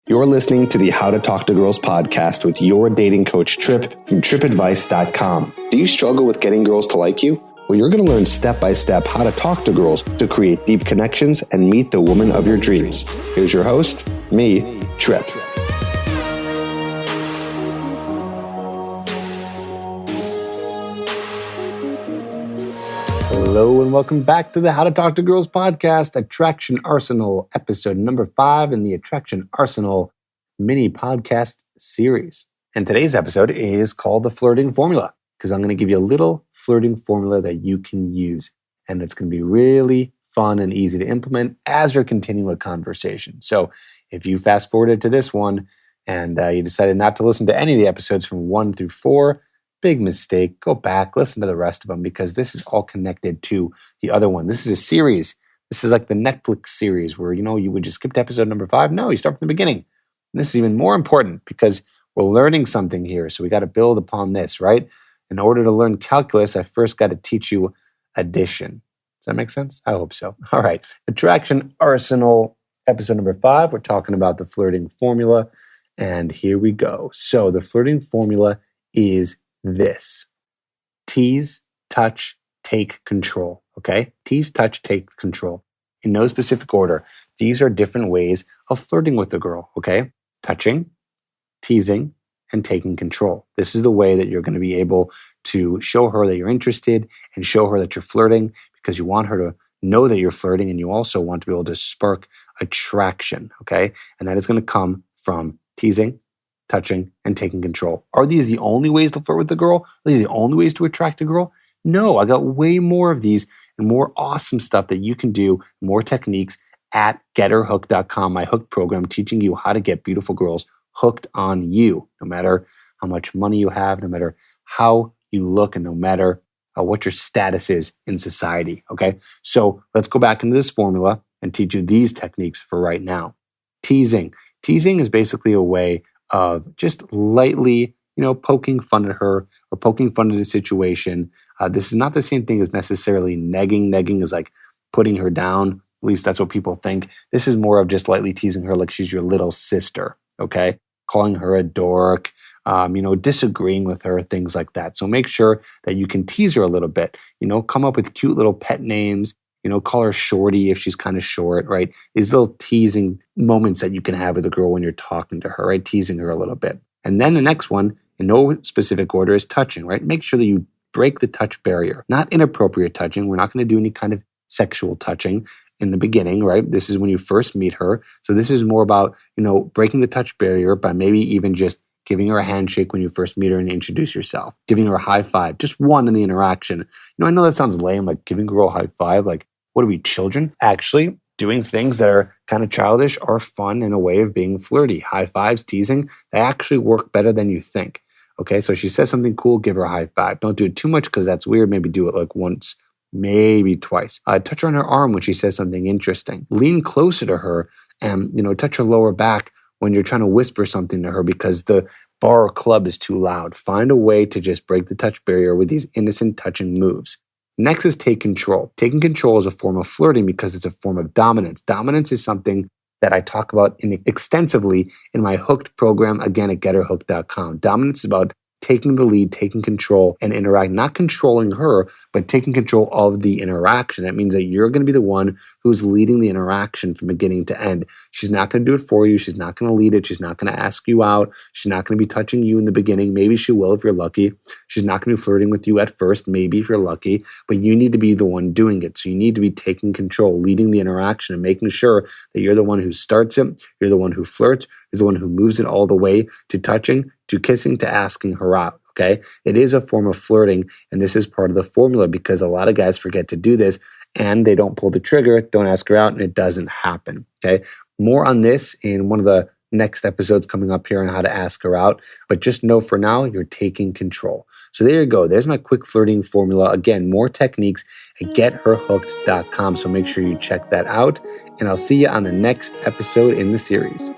You're listening to the How to Talk to Girls podcast with your dating coach, Trip, from tripadvice.com. Do you struggle with getting girls to like you? Well, you're going to learn step-by-step how to talk to girls to create deep connections and meet the woman of your dreams. Here's your host, me, Trip. Hello and welcome back to the How to Talk to Girls podcast, Attraction Arsenal, episode number 5 in the Attraction Arsenal mini podcast series. And today's episode is called the Flirting Formula, because I'm going to give you a little flirting formula that you can use. And it's going to be really fun and easy to implement as you're continuing a conversation. So if you fast forwarded to this one and you decided not to listen to any of the episodes from 1 through 4, big mistake. Go back, listen to the rest of them, because this is all connected to the other one. This is a series. This is like the Netflix series where, you would just skip to episode number 5. No, you start from the beginning. And this is even more important because we're learning something here. So we got to build upon this, right? In order to learn calculus, I first got to teach you addition. Does that make sense? I hope so. All right. Attraction Arsenal, episode number 5. We're talking about the flirting formula. And here we go. So the flirting formula is this: tease, touch, take control. Okay? Tease, touch, take control. In no specific order. These are different ways of flirting with the girl. Okay? Touching, teasing, and taking control. This is the way that you're going to be able to show her that you're interested and show her that you're flirting, because you want her to know that you're flirting, and you also want to be able to spark attraction. Okay? And that is going to come from teasing, touching, and taking control. Are these the only ways to flirt with the girl? Are these the only ways to attract a girl? No, I got way more of these and more awesome stuff that you can do, more techniques at getherhooked.com, my hook program, teaching you how to get beautiful girls hooked on you, no matter how much money you have, no matter how you look, and no matter what your status is in society. Okay, so let's go back into this formula and teach you these techniques for right now. Teasing. Teasing is basically a way of just lightly, poking fun at her or poking fun at a situation. This is not the same thing as necessarily negging. Negging is like putting her down. At least that's what people think. This is more of just lightly teasing her like she's your little sister, okay? Calling her a dork, disagreeing with her, things like that. So make sure that you can tease her a little bit. Come up with cute little pet names. Call her shorty if she's kind of short, right? These little teasing moments that you can have with a girl when you're talking to her, right? Teasing her a little bit. And then the next one, in no specific order, is touching, right? Make sure that you break the touch barrier. Not inappropriate touching. We're not going to do any kind of sexual touching in the beginning, right? This is when you first meet her. So this is more about, breaking the touch barrier by maybe even just giving her a handshake when you first meet her and introduce yourself, giving her a high five, just one in the interaction. I know that sounds lame, like giving a girl a high five, like, what are we, children? Actually, doing things that are kind of childish are fun in a way of being flirty. High fives, teasing, they actually work better than you think. Okay, so she says something cool, give her a high five. Don't do it too much because that's weird. Maybe do it like once, maybe twice. Touch her on her arm when she says something interesting. Lean closer to her and, touch her lower back when you're trying to whisper something to her because the bar or club is too loud. Find a way to just break the touch barrier with these innocent touching moves. Next is take control. Taking control is a form of flirting because it's a form of dominance. Dominance is something that I talk about extensively in my Hooked program, again, at getherhooked.com. Dominance is about taking the lead, taking control, and interact, not controlling her, but taking control of the interaction. That means that you're going to be the one who's leading the interaction from beginning to end. She's not going to do it for you. She's not going to lead it. She's not going to ask you out. She's not going to be touching you in the beginning. Maybe she will if you're lucky. She's not going to be flirting with you at first, maybe if you're lucky, but you need to be the one doing it. So you need to be taking control, leading the interaction, and making sure that you're the one who starts it, you're the one who flirts, you're the one who moves it all the way to touching, to kissing, to asking her out, okay? It is a form of flirting, and this is part of the formula because a lot of guys forget to do this, and they don't pull the trigger, don't ask her out, and it doesn't happen, okay? More on this in one of the next episodes coming up here on how to ask her out, but just know for now, you're taking control. So there you go. There's my quick flirting formula. Again, more techniques at getherhooked.com, so make sure you check that out, and I'll see you on the next episode in the series.